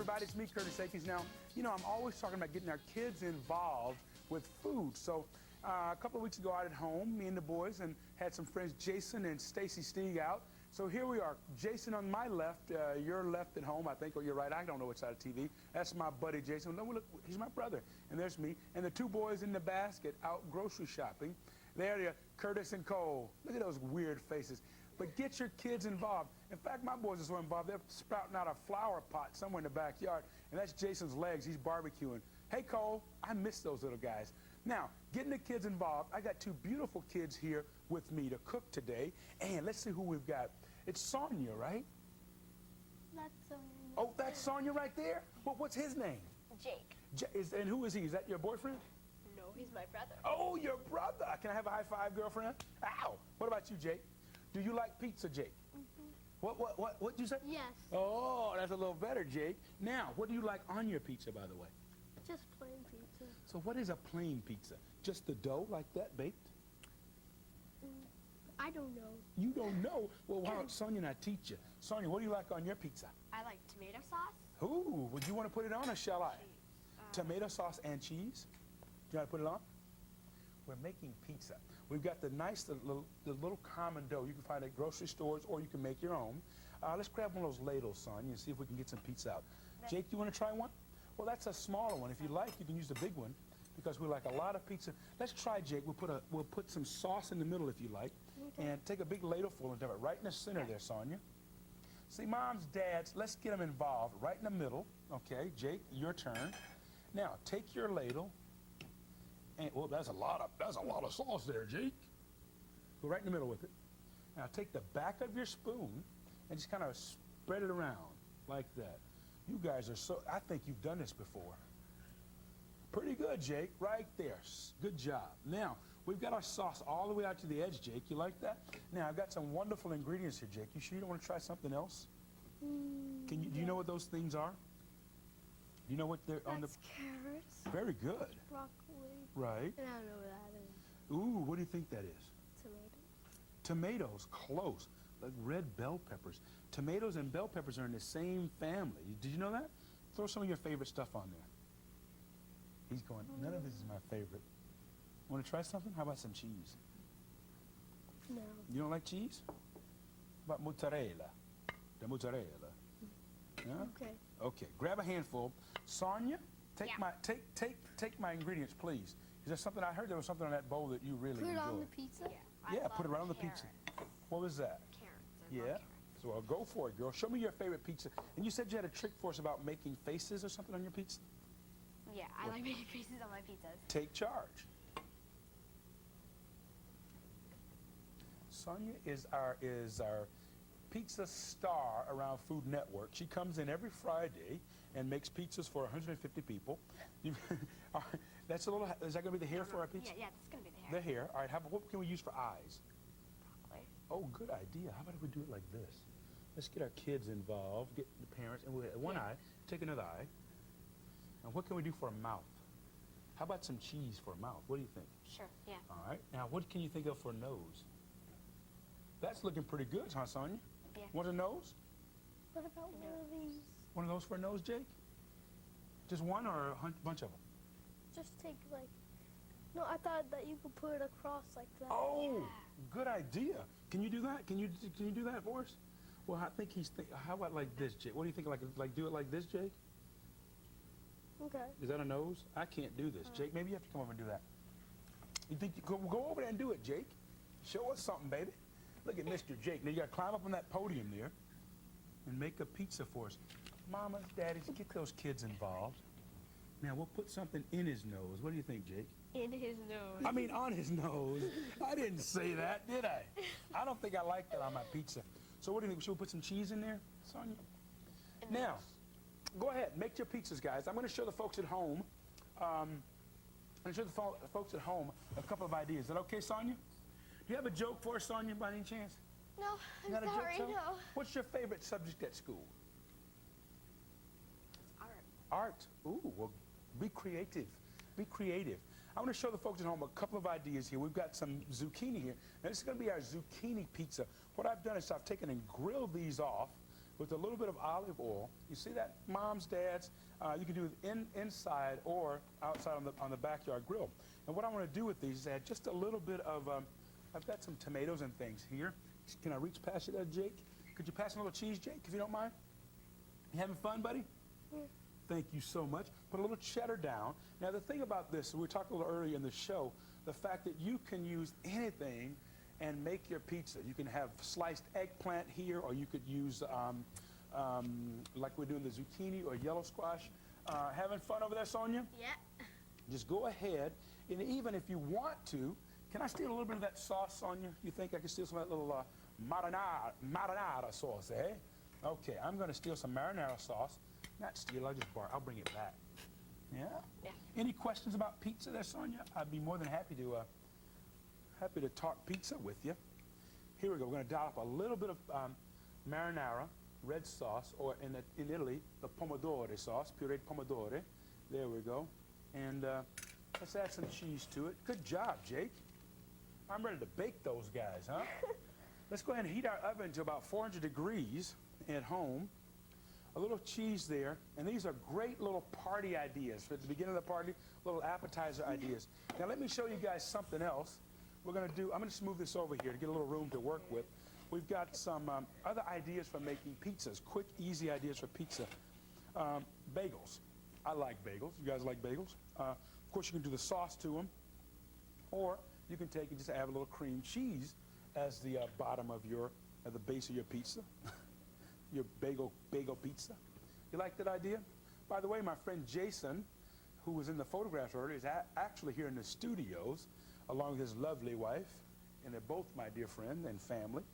everybody, it's me, Curtis Aikens. Now, you know, I'm always talking about getting our kids involved with food. So a couple of weeks ago out at home, me and the boys, and had some friends, Jason and Stacy Steig, out. So here we are, Jason on my left, your left at home, I think, or your right, I don't know which side of TV. That's my buddy, Jason. No, look, he's my brother. And there's me. And the two boys in the basket out grocery shopping. There they are, Curtis and Cole. Look at those weird faces. But get your kids involved. In fact, my boys are so involved, they're sprouting out a flower pot somewhere in the backyard, and that's Jason's legs. He's barbecuing. Hey, Cole, I miss those little guys. Now, getting the kids involved, I got two beautiful kids here with me to cook today, and let's see who we've got. It's Sonia, right? That's Sonia. Oh, that's Sonia right there? Well, what's his name? Jake. And who is he? Is that your boyfriend? No, he's my brother. Oh, your brother. Can I have a high five, girlfriend? Ow. What about you, Jake? Do you like pizza, Jake? Mm-hmm. What did you say? Yes. Oh, that's a little better, Jake. Now, what do you like on your pizza, by the way? Just plain pizza. So what is a plain pizza? Just the dough like that, baked? I don't know. You don't know? Well, why don't Sonia and I teach you? Sonia, what do you like on your pizza? I like tomato sauce. Ooh, would you want to put it on or shall I? Tomato sauce and cheese? Do you want to put it on? We're making pizza. We've got the nice, the little common dough you can find at grocery stores, or you can make your own. Let's grab one of those ladles, Sonia, and see if we can get some pizza out. Jake, you want to try one? Well, that's a smaller one. If you like, you can use the big one, because we like a lot of pizza. Let's try, Jake. We'll put some sauce in the middle, if you like, and take a big ladle full and dump it right in the center there, Sonia. See, moms, dads, let's get them involved right in the middle. Okay, Jake, your turn. Now, take your ladle. And, well, that's a lot of sauce there, Jake. Go right in the middle with it. Now take the back of your spoon and just kind of spread it around like that. You guys are so, I think you've done this before. Pretty good, Jake, right there. Good job. Now, we've got our sauce all the way out to the edge, Jake. You like that? Now, I've got some wonderful ingredients here, Jake. You sure you don't want to try something else? Do you know what those things are? You know what they're on the... carrots. Very good. Broccoli. Right. And I don't know what that is. Ooh, what do you think that is? Tomato. Tomatoes, close. Like red bell peppers. Tomatoes and bell peppers are in the same family. Did you know that? Throw some of your favorite stuff on there. He's going, none of this is my favorite. Want to try something? How about some cheese? No. You don't like cheese? How about mozzarella? The mozzarella. Yeah? Okay. Okay, grab a handful. Sonia, take Yeah. take my ingredients, please. Is there something, I heard there was something on that bowl that you really Put it enjoyed. on the pizza? Yeah, put it right on the pizza. What was that? Carrots. Yeah. So I'll go for it, girl. Show me your favorite pizza. And you said you had a trick for us about making faces or something on your pizza? Yeah, I like making faces on my pizzas. Take charge. Sonia is our pizza star around Food Network. She comes in every Friday and makes pizzas for 150 people. That's a little. Is that going to be the hair for our pizza? Yeah, that's going to be the hair. The hair. All right. What can we use for eyes? Broccoli. Oh, good idea. How about if we do it like this? Let's get our kids involved, get the parents, and we'll one eye, take another eye. And what can we do for a mouth? How about some cheese for a mouth? What do you think? Sure, yeah. All right. Now, what can you think of for a nose? That's looking pretty good, huh, Sonia? Yeah. Want a nose? What about one of these? One of those for a nose, Jake? Just one or a bunch of them? Just take like... No, I thought that you could put it across like that. Oh, good idea. Can you do that? Can you do that for us? Well, I think how about like this, Jake? What do you think? Like do it like this, Jake? Okay. Is that a nose? I can't do this, Jake. Maybe you have to come over and do that. You think you go over there and do it, Jake? Show us something, baby. Look at Mr. Jake. Now you got to climb up on that podium there and make a pizza for us. Mamas, daddies, get those kids involved. Now we'll put something in his nose. What do you think, Jake? In his nose. I mean, on his nose. I didn't say that, did I? I don't think I like that on my pizza. So what do you think? Should we put some cheese in there, Sonia? Now, go ahead. Make your pizzas, guys. I'm going to show the folks at home. I'm going to show the folks at home a couple of ideas. Is that okay, Sonia? Do you have a joke for us, Sonia, by any chance? No, I'm Not a sorry, joke, no. What's your favorite subject at school? Art. Art. Ooh, well, be creative. Be creative. I want to show the folks at home a couple of ideas here. We've got some zucchini here. Now, this is going to be our zucchini pizza. What I've done is I've taken and grilled these off with a little bit of olive oil. You see that, moms, dads? You can do it inside or outside on the backyard grill. And what I want to do with these is add just a little bit of, I've got some tomatoes and things here. Can I reach past you there, Jake? Could you pass me a little cheese, Jake, if you don't mind? You having fun, buddy? Yeah. Thank you so much. Put a little cheddar down. Now, the thing about this, we talked a little earlier in the show, the fact that you can use anything and make your pizza. You can have sliced eggplant here, or you could use, like we're doing the zucchini or yellow squash. Having fun over there, Sonia? Yeah. Just go ahead, and even if you want to, can I steal a little bit of that sauce, Sonia? You think I can steal some of that little marinara sauce, eh? Okay, I'm going to steal some marinara sauce. Not steal, I'll bring it back. Yeah? Yeah. Any questions about pizza there, Sonia? I'd be more than happy to talk pizza with you. Here we go. We're going to dial up a little bit of marinara, red sauce, or in Italy, the pomodoro sauce, pureed pomodoro. There we go. And let's add some cheese to it. Good job, Jake. I'm ready to bake those guys, huh? Let's go ahead and heat our oven to about 400 degrees at home. A little cheese there, and these are great little party ideas for the beginning of the party, little appetizer ideas. Now let me show you guys something else. We're going to do, I'm going to just move this over here to get a little room to work with. We've got some other ideas for making pizzas, quick, easy ideas for pizza. Bagels. I like bagels. You guys like bagels? Of course, you can do the sauce to them, or you can take and just add a little cream cheese as the bottom of the base of your pizza. Your bagel pizza. You like that idea? By the way, my friend Jason, who was in the photographs earlier, is actually here in the studios along with his lovely wife, and they're both my dear friend and family.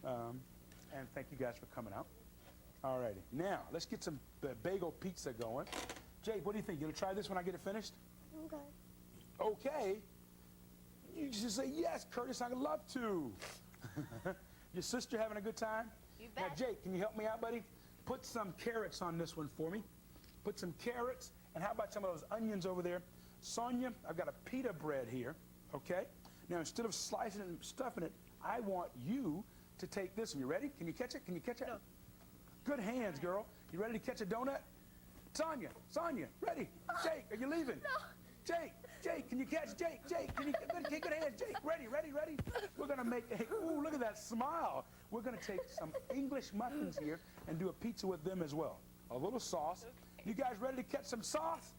And thank you guys for coming out. All righty. Now, let's get some bagel pizza going. Jake, what do you think? You gonna try this when I get it finished? Okay. Okay. You just say, yes, Curtis, I'd love to. Your sister having a good time? You Now, bet. Jake, can you help me out, buddy? Put some carrots on this one for me. Put some carrots, and how about some of those onions over there? Sonia, I've got a pita bread here, okay? Now, instead of slicing it and stuffing it, I want you to take this one. You ready? Can you catch it? Can you catch it? No. Good hands, girl. You ready to catch a donut? Sonia, ready? Jake, are you leaving? No. Jake, can you catch Jake? Can you take good hands? Jake, ready? We're gonna make ooh, look at that smile. We're gonna take some English muffins here and do a pizza with them as well. A little sauce. You guys ready to catch some sauce?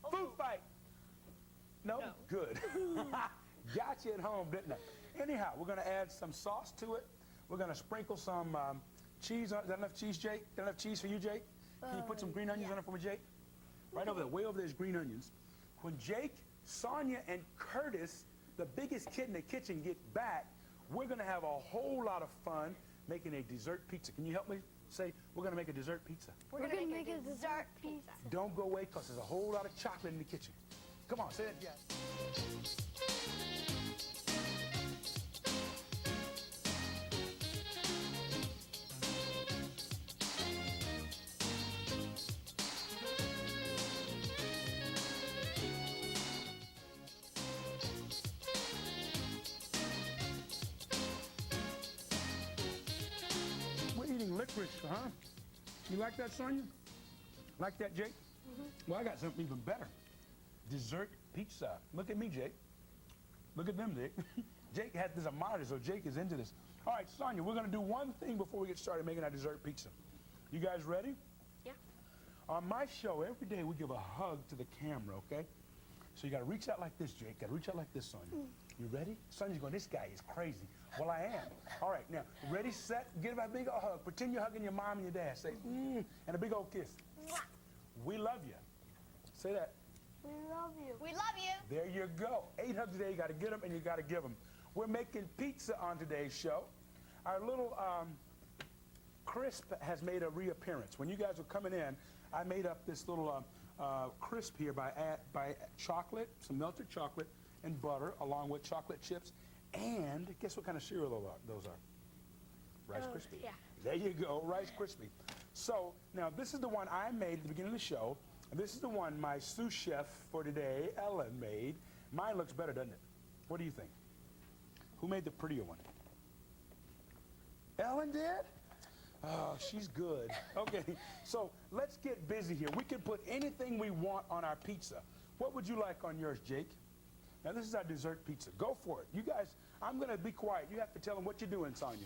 Food fight. No? No. Good. Got you at home, didn't I? Anyhow, we're gonna add some sauce to it. We're gonna sprinkle some cheese on it. Is that enough cheese, Jake? Is that enough cheese for you, Jake? Can you put some green onions on it for me, Jake? Right over there, way over there is green onions. When Jake, Sonia, and Curtis, the biggest kid in the kitchen, get back, we're going to have a whole lot of fun making a dessert pizza. Can you help me say, we're going to make a dessert pizza? We're gonna make a dessert pizza. Don't go away, because there's a whole lot of chocolate in the kitchen. Come on, say it. Yes. Licorice, huh? You like that, Sonia? Like that, Jake? Well, I got something even better. Dessert pizza. Look at me, Jake. Look at them, Jake. Jake had this a monitor, so Jake is into this. All right, Sonia, we're going to do one thing before we get started making our dessert pizza. You guys ready? Yeah. On my show, every day we give a hug to the camera, okay? So you got to reach out like this, Jake. Got to reach out like this, Sonia. You ready? Sonia's going, this guy is crazy. Well, I am. All right, now, ready, set, give a big old hug. Pretend you're hugging your mom and your dad. Say, and a big old kiss. We love you. Say that. We love you. We love you. There you go. 8 hugs today. You got to get them, and you got to give them. We're making pizza on today's show. Our little crisp has made a reappearance. When you guys were coming in, I made up this little crisp here by chocolate, some melted chocolate, and butter, along with chocolate chips. And guess what kind of cereal those are? Rice Krispie. Yeah. There you go, Rice Krispie. So now this is the one I made at the beginning of the show. And this is the one my sous chef for today, Ellen, made. Mine looks better, doesn't it? What do you think? Who made the prettier one? Ellen did? Oh, she's good. Okay, so let's get busy here. We can put anything we want on our pizza. What would you like on yours, Jake? Now, this is our dessert pizza. Go for it. You guys, I'm going to be quiet. You have to tell them what you're doing, Sonia.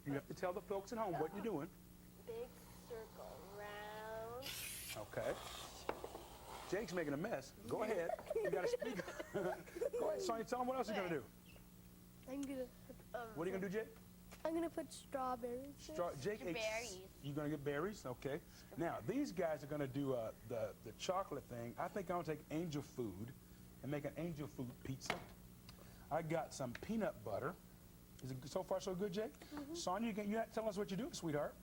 You have to tell the folks at home what you're doing. Big circle, round. Okay. Jake's making a mess. Go ahead. You got to speak. Go ahead, Sonia. Tell them what else you're going to do. I'm gonna. What are you going to do, Jake? I'm gonna put strawberries. Jake ate. Berries. You're going to get berries? Okay. Now, these guys are going to do the chocolate thing. I think I'm going to take angel food and make an angel food pizza. I got some peanut butter. Is it so far so good, Jake? Sonia, you not tell us what you're doing, sweetheart.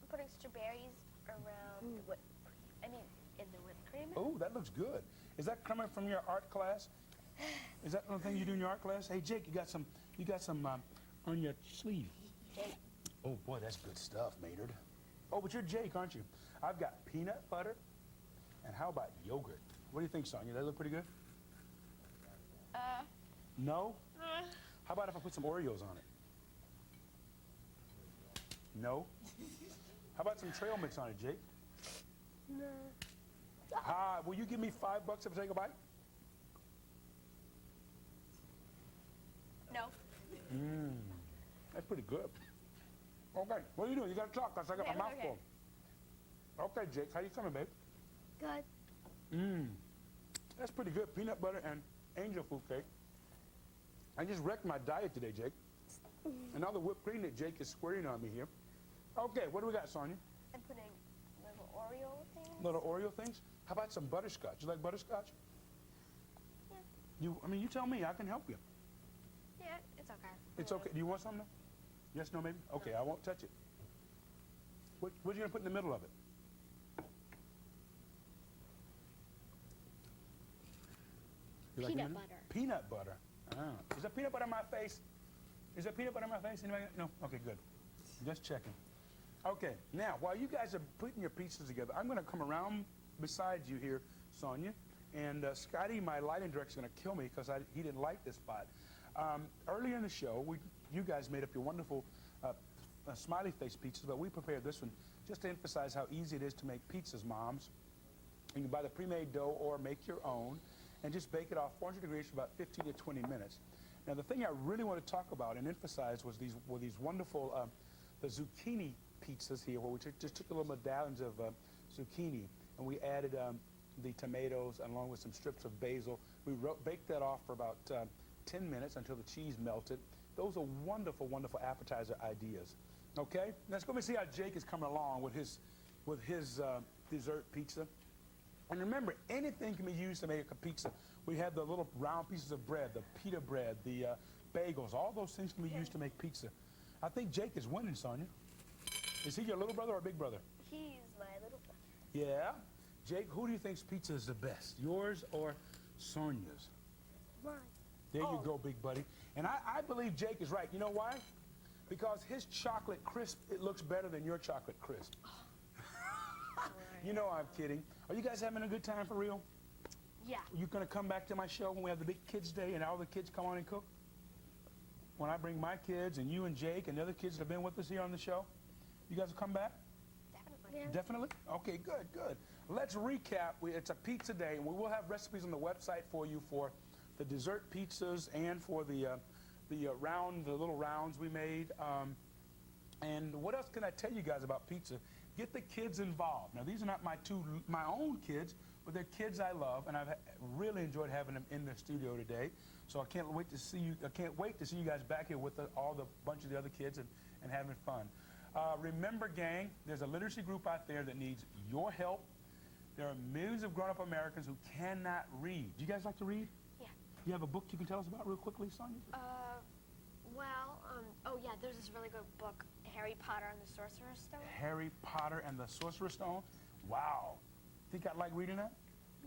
I'm putting strawberries around the whipped cream. I mean, in the whipped cream. Oh, that looks good. Is that coming from your art class? Is that the thing you do in your art class? Hey, Jake, you got some on your sleeve. Jake. Oh boy, that's good stuff, Maynard. Oh, but you're Jake, aren't you? I've got peanut butter, and how about yogurt? What do you think, Sonia? That look pretty good? No? How about if I put some Oreos on it? No? How about some trail mix on it, Jake? No. Will you give me $5 if I take a bite? No. That's pretty good. Okay, what are you doing? You got to talk because I got my mouth Okay. full. Okay, Jake, how you coming, babe? Good. That's pretty good. Peanut butter and angel food cake. I just wrecked my diet today, Jake. And all the whipped cream that Jake is squirting on me here. Okay, what do we got, Sonia? I'm putting little Oreo things. Little Oreo things? How about some butterscotch? You like butterscotch? Yeah. You tell me. I can help you. Yeah, it's okay. It's okay. Do you want some? No? Yes, no, maybe? Okay, I won't touch it. What are you going to put in the middle of it? You like it in Peanut the- butter. Peanut butter. Ah. Is there peanut butter on my face? Is there peanut butter on my face? Anybody? No? Okay, good. Just checking. Okay, now, while you guys are putting your pieces together, I'm going to come around beside you here, Sonia. And Scotty, my lighting director, is going to kill me because he didn't like this spot. Earlier in the show, you guys made up your wonderful smiley face pizzas, but we prepared this one just to emphasize how easy it is to make pizzas, moms. You can buy the pre-made dough or make your own and just bake it off 400 degrees for about 15 to 20 minutes. Now, the thing I really want to talk about and emphasize was these wonderful the zucchini pizzas here, where we just took the little medallions of zucchini and we added the tomatoes along with some strips of basil. We baked that off for about 10 minutes until the cheese melted. Those are wonderful, wonderful appetizer ideas. Okay, let's go and see how Jake is coming along with his dessert pizza. And remember, anything can be used to make a pizza. We have the little round pieces of bread, the pita bread, the bagels. All those things can be used to make pizza. I think Jake is winning, Sonia. Is he your little brother or big brother? He's my little brother. Yeah. Jake, who do you think's pizza is the best, yours or Sonia's? Mine. There you go, big buddy. And I believe Jake is right. You know why? Because his chocolate crisp, it looks better than your chocolate crisp. You know I'm kidding. Are you guys having a good time for real? Yeah. You going to come back to my show when we have the big kids day and all the kids come on and cook? When I bring my kids and you and Jake and the other kids that have been with us here on the show? You guys will come back? Definitely. Yeah. Definitely? Okay, good, good. Let's recap. It's a pizza day, and we will have recipes on the website for you for the dessert pizzas and for the little rounds we made. And what else can I tell you guys about pizza? Get the kids involved. Now, these are not my own kids, but they're kids I love, and I've really enjoyed having them in the studio today. So I can't wait to see you. I can't wait to see you guys back here with all the bunch of the other kids and having fun. Remember, gang, there's a literacy group out there that needs your help. There are millions of grown-up Americans who cannot read. Do you guys like to read? Yeah. You have a book you can tell us about real quickly, Sonia? Oh yeah, there's this really good book, Harry Potter and the Sorcerer's Stone. Harry Potter and the Sorcerer's Stone? Wow. Think I'd like reading that?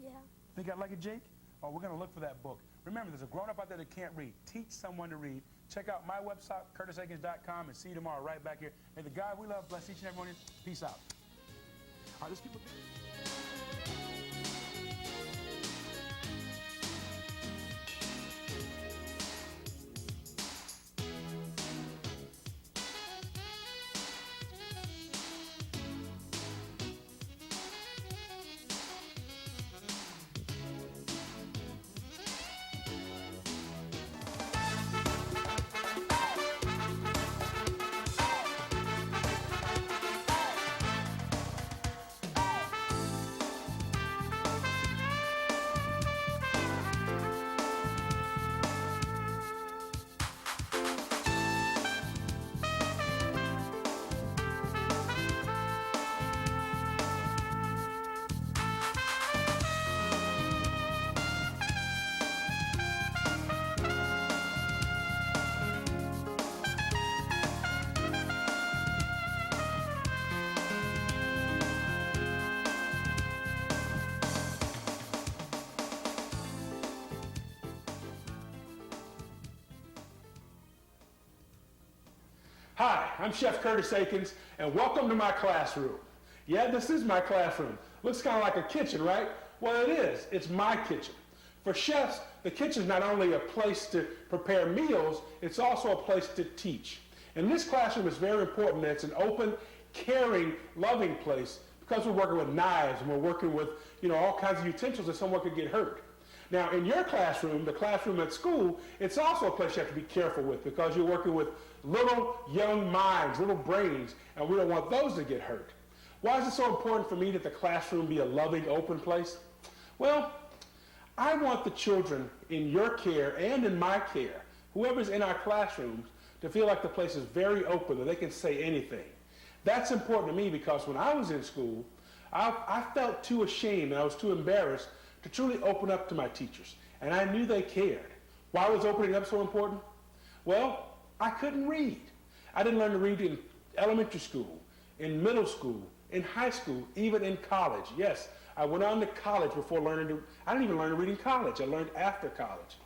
Yeah. Think I'd like it, Jake? Oh, we're going to look for that book. Remember, there's a grown-up out there that can't read. Teach someone to read. Check out my website, CurtisAikens.com, and see you tomorrow right back here. May the God we love bless each and every one of you. Peace out. All right, let's keep it. Hi, I'm Chef Curtis Aikens, and welcome to my classroom. Yeah, this is my classroom. Looks kind of like a kitchen, right? Well, it is. It's my kitchen. For chefs, the kitchen is not only a place to prepare meals, it's also a place to teach. And this classroom is very important that it's an open, caring, loving place because we're working with knives and we're working with, all kinds of utensils that someone could get hurt. Now, in your classroom, the classroom at school, it's also a place you have to be careful with because you're working with little young minds, little brains, and we don't want those to get hurt. Why is it so important for me that the classroom be a loving, open place? Well, I want the children in your care and in my care, whoever's in our classrooms, to feel like the place is very open, that they can say anything. That's important to me because when I was in school, I felt too ashamed and I was too embarrassed to truly open up to my teachers. And I knew they cared. Why was opening up so important? Well, I couldn't read. I didn't learn to read in elementary school, in middle school, in high school, even in college. Yes, I went on to college before learning to, I didn't even learn to read in college. I learned after college.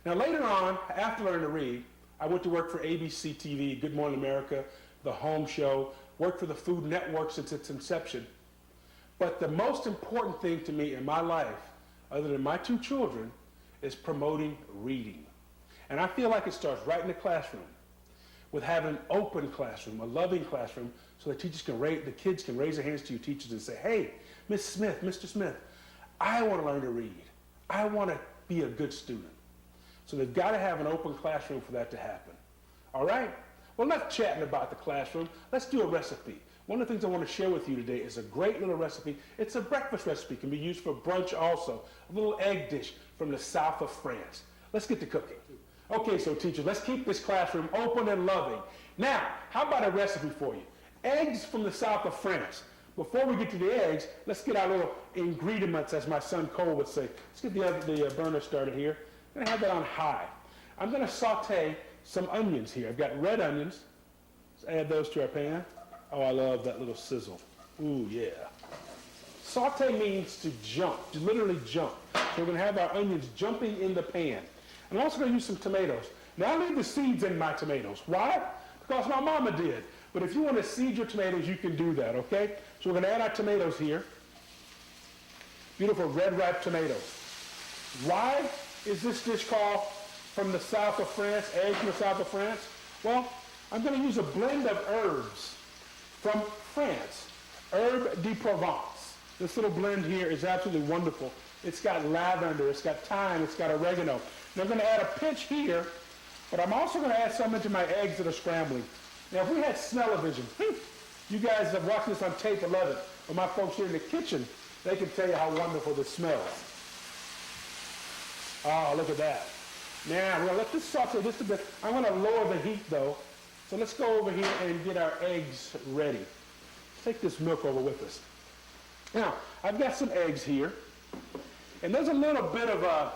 Now later on, after learning to read, I went to work for ABC TV, Good Morning America, The Home Show, worked for the Food Network since its inception. But the most important thing to me in my life, other than my two children, is promoting reading. And I feel like it starts right in the classroom with having an open classroom, a loving classroom, so the kids can raise their hands to you teachers and say, hey, Miss Smith, Mr. Smith, I want to learn to read. I want to be a good student. So they've got to have an open classroom for that to happen. All right? Well, enough chatting about the classroom. Let's do a recipe. One of the things I want to share with you today is a great little recipe. It's a breakfast recipe. It can be used for brunch also. A little egg dish from the south of France. Let's get to cooking. Okay, so teachers, let's keep this classroom open and loving. Now, how about a recipe for you? Eggs from the south of France. Before we get to the eggs, let's get our little ingredients, as my son Cole would say. Let's get the burner started here. I'm going to have that on high. I'm going to saute some onions here. I've got red onions. Let's add those to our pan. Oh, I love that little sizzle. Ooh, yeah. Saute means to jump, to literally jump. So we're going to have our onions jumping in the pan. I'm also going to use some tomatoes. Now I leave the seeds in my tomatoes. Why? Because my mama did. But if you want to seed your tomatoes, you can do that, okay? So we're going to add our tomatoes here. Beautiful red ripe tomatoes. Why is this dish called from the south of France, eggs from the south of France? Well, I'm going to use a blend of herbs from France, Herbe de Provence. This little blend here is absolutely wonderful. It's got lavender, it's got thyme, it's got oregano. And I'm going to add a pinch here, but I'm also going to add some into my eggs that are scrambling. Now, if we had smell-o-vision, you guys have watched this on tape 11, but my folks here in the kitchen, they can tell you how wonderful this smells. Oh, look at that. Now, we're going to let this saute just a bit. I'm going to lower the heat, though. So let's go over here and get our eggs ready. Let's take this milk over with us. Now, I've got some eggs here. And there's a little bit of a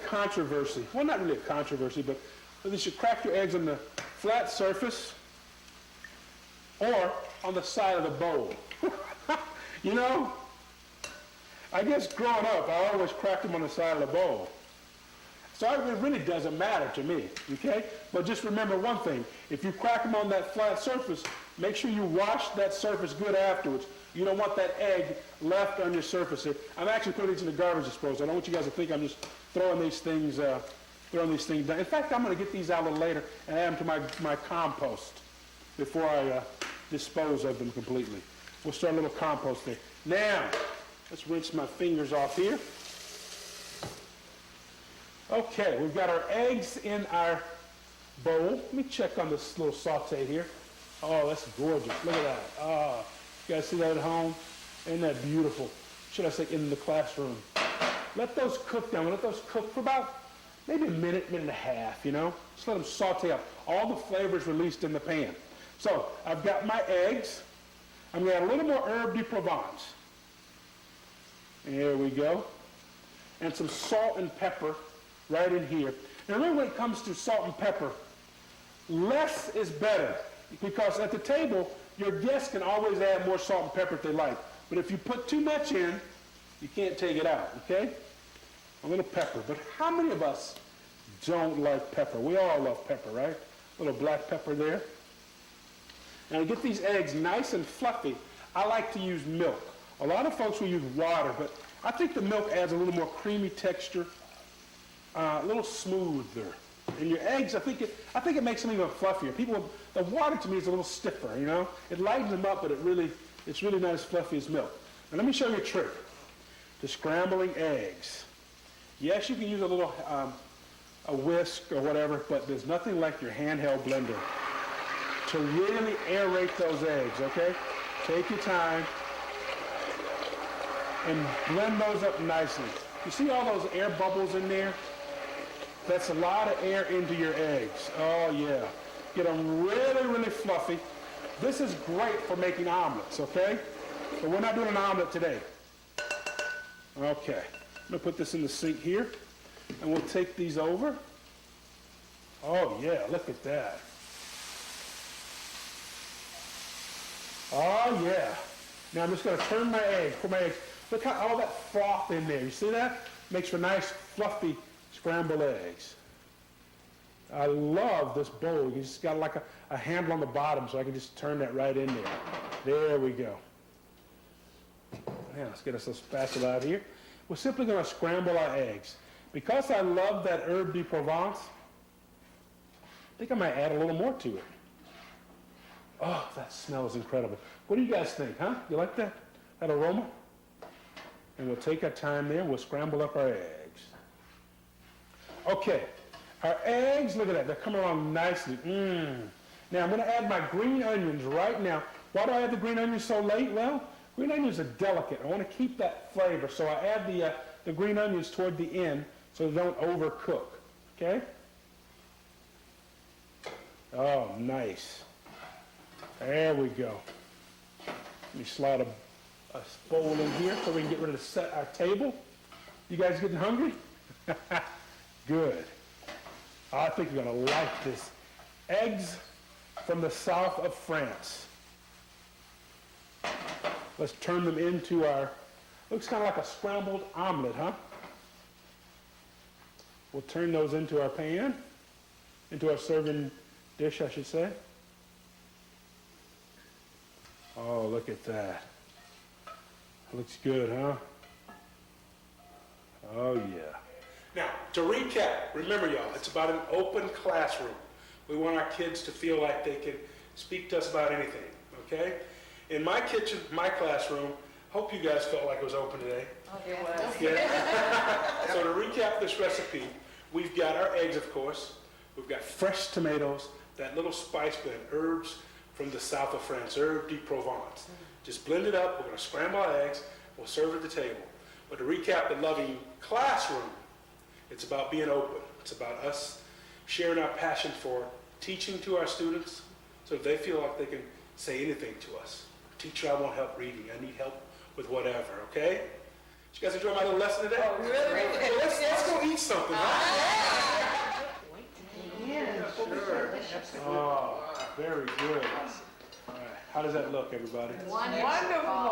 controversy. Well, not really a controversy, but whether you should crack your eggs on the flat surface or on the side of the bowl. I guess growing up, I always cracked them on the side of the bowl. So it really doesn't matter to me, okay? But just remember one thing. If you crack them on that flat surface, make sure you wash that surface good afterwards. You don't want that egg left on your surface here. I'm actually putting these in the garbage disposal. I don't want you guys to think I'm just throwing these things down. In fact, I'm going to get these out a little later and add them to my compost before I dispose of them completely. We'll start a little compost there. Now, let's rinse my fingers off here. Okay, we've got our eggs in our bowl. Let me check on this little saute here. Oh, that's gorgeous. Look at that. Oh, you guys see that at home? Isn't that beautiful? Should I say in the classroom? Let those cook down. Let those cook for about maybe a minute, minute and a half, Just let them saute up. All the flavors released in the pan. So I've got my eggs. I'm going to add a little more herbe de Provence. There we go. And some salt and pepper right in here. Now remember, when it comes to salt and pepper, less is better, because at the table, your guests can always add more salt and pepper if they like. But if you put too much in, you can't take it out, okay? A little pepper. But how many of us don't like pepper? We all love pepper, right? little black pepper there. Now to get these eggs nice and fluffy, I like to use milk. A lot of folks will use water, but I think the milk adds a little more creamy texture, a little smoother. And your eggs, I think it makes them even fluffier. The water to me is a little stiffer, you know? It lightens them up, but it's really not as fluffy as milk. Now let me show you a trick to scrambling eggs. Yes, you can use a little a whisk or whatever, but there's nothing like your handheld blender to really aerate those eggs, okay? Take your time and blend those up nicely. You see all those air bubbles in there? That's a lot of air into your eggs. Oh yeah. Get them really, really fluffy. This is great for making omelets, okay? But we're not doing an omelet today. Okay. I'm going to put this in the sink here, and we'll take these over. Oh yeah, look at that. Oh yeah. Now I'm just going to turn my eggs, put my eggs. Look how all that froth in there. You see that? Makes for nice, fluffy scrambled eggs. I love this bowl. You just got like a handle on the bottom, so I can just turn that right in there. There we go. Now let's get us a spatula out here. We're simply going to scramble our eggs. Because I love that herb de Provence, I think I might add a little more to it. Oh, that smells incredible. What do you guys think, huh? You like that aroma? And we'll take our time there. We'll scramble up our eggs. Okay, our eggs, look at that. They're coming along nicely. Now I'm going to add my green onions right now. Why do I add the green onions so late? Well, green onions are delicate. I want to keep that flavor, so I add the green onions toward the end so they don't overcook. Okay? Oh, nice. There we go. Let me slide a bowl in here so we can get rid of our table. You guys getting hungry? Good. I think you're going to like this. Eggs from the south of France. Let's turn them into looks kind of like a scrambled omelet, huh? We'll turn those into our pan, into our serving dish, I should say. Oh, look at that. Looks good, huh? Oh, yeah. Now, to recap, remember, y'all, it's about an open classroom. We want our kids to feel like they can speak to us about anything, okay? In my kitchen, my classroom, hope you guys felt like it was open today. Oh, it was. Yeah. So to recap this recipe, we've got our eggs, of course. We've got fresh tomatoes, that little spice blend, herbs from the south of France, herb de Provence. Just blend it up. We're going to scramble our eggs. We'll serve at the table. But to recap the loving classroom, it's about being open. It's about us sharing our passion for teaching to our students so that they feel like they can say anything to us. Teacher, I want help reading. I need help with whatever, okay? Did you guys enjoy my little lesson today? Oh, really? So let's go eat something, huh? Yeah, Sure. Oh, very good. All right. How does that look, everybody? Wonderful.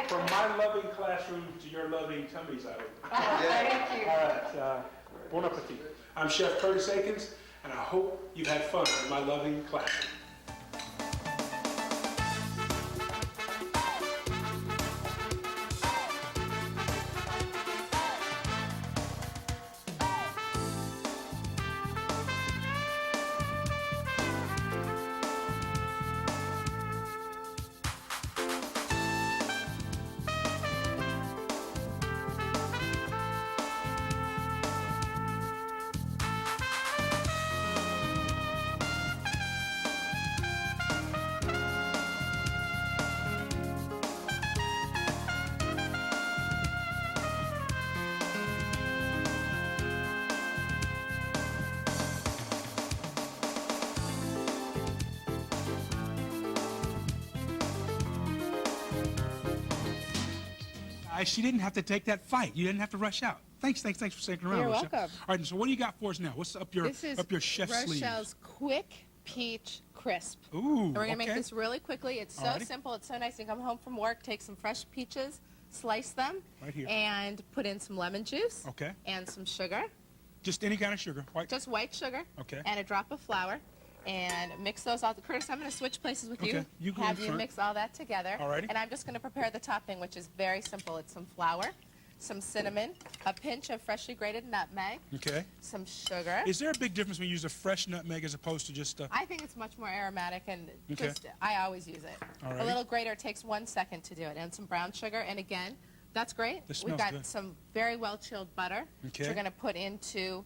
From my loving classroom to your loving tummies, I hope. Thank you. All right. Bon appetit. I'm Chef Curtis Aikens, and I hope you've had fun in my loving classroom. She didn't have to take that fight. You didn't have to rush out. Thanks for sticking around. You're Rochelle. welcome. All right, so what do you got for us now? What's up your chef's sleeves? Rochelle's quick peach crisp. Ooh, And we're gonna make okay. this really quickly. It's so Alrighty. simple. It's so nice. You come home from work, take some fresh peaches, slice them, Right here. and put in some lemon juice. Okay. And some sugar, Just any kind of sugar. White. just white sugar. Okay. And a drop of flour. and mix those all. Curtis, I'm going to switch places with you. Okay, you go in Have you front. mix all that together. Alrighty. And I'm just going to prepare the topping, which is very simple. It's some flour, some cinnamon, a pinch of freshly grated nutmeg, Okay. some sugar. Is there a big difference when you use a fresh nutmeg as opposed to just I think it's much more aromatic, and Okay. just I always use it. Alrighty. A little grater takes 1 second to do it, and some brown sugar. And again, that's great. This We've smells got good. some very well chilled butter, which Okay. we're going to put into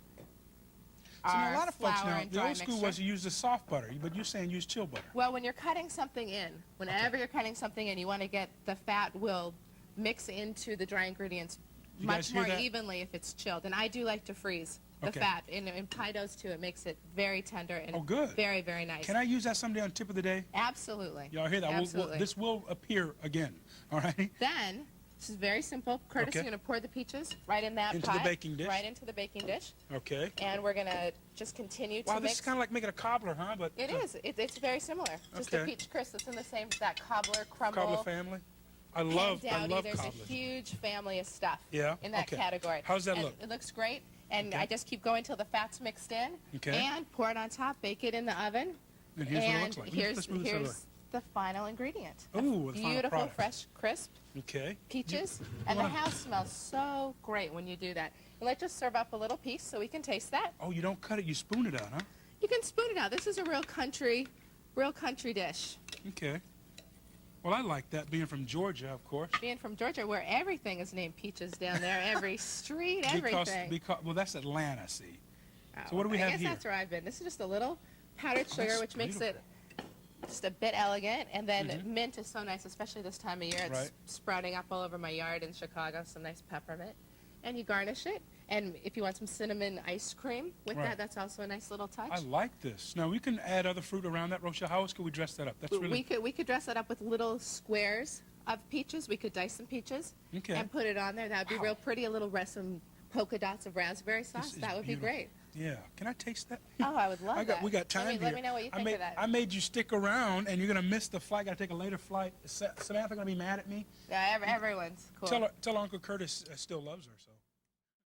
So now our a lot of folks flour now, and the dry old school mixture. was you use the soft butter, but you're saying use chill butter. Well, when you're cutting something in, whenever you're cutting something in, you want to get the fat will mix into the dry ingredients You guys much hear more that? evenly if it's chilled. And I do like to freeze the Okay. fat. In pie doughs, too, it makes it very tender and Oh, good. very, very nice. Can I use that someday on tip of the day? Absolutely. Y'all hear that? Absolutely. This will appear again. All right. Then, this is very simple. Curtis, Okay. you're going to pour the peaches right in that Into pot. the baking dish? Right into the baking dish. Okay. And we're going to just continue Wow, to this mix. is kind of like making a cobbler, huh? But It is. It's very similar. Just a Okay. peach crisp. It's in the same, that cobbler, crumble. cobbler family. I love Dowdy, there's cobblers. a huge family of stuff Yeah? in that Okay. category. How's that And look? It looks great, and Okay. I just keep going till the fat's mixed in. Okay. And pour it on top, bake it in the oven. And here's what it and looks like. here's, Let's move this out of the here's the final ingredient. Ooh, the final Beautiful, product. fresh, crisp Okay. peaches. And the wanna- house smells so great when you do that. And let's just serve up a little piece so we can taste that. Oh, you don't cut it, you spoon it out, huh? You can spoon it out. This is a real country dish. Okay. Well, I like that, being from Georgia, of course. Being from Georgia, where everything is named Peaches down there, every street, everything. Well, that's Atlanta, see. Oh, So what do we I have guess here? that's where I've been. This is just a little powdered sugar, that's which makes it just a bit elegant. And then mint is so nice, especially this time of year. It's Right. sprouting up all over my yard in Chicago, some nice peppermint. And you garnish it. And if you want some cinnamon ice cream with Right. that, that's also a nice little touch. I like this. Now, we can add other fruit around that, Rochelle. How else could we dress that up? That's really... We could dress it up with little squares of peaches. We could dice some peaches Okay. and put it on there. That would be Wow. real pretty. A little some polka dots of raspberry sauce. This is That would be beautiful. great. Yeah. Can I taste that? Oh, I would love that. We got time here. Let me know what you think of that. I made you stick around, and you're going to miss the flight. Got to take a later flight. Samantha going to be mad at me. Yeah, everyone's cool. Tell Uncle Curtis still loves her, so.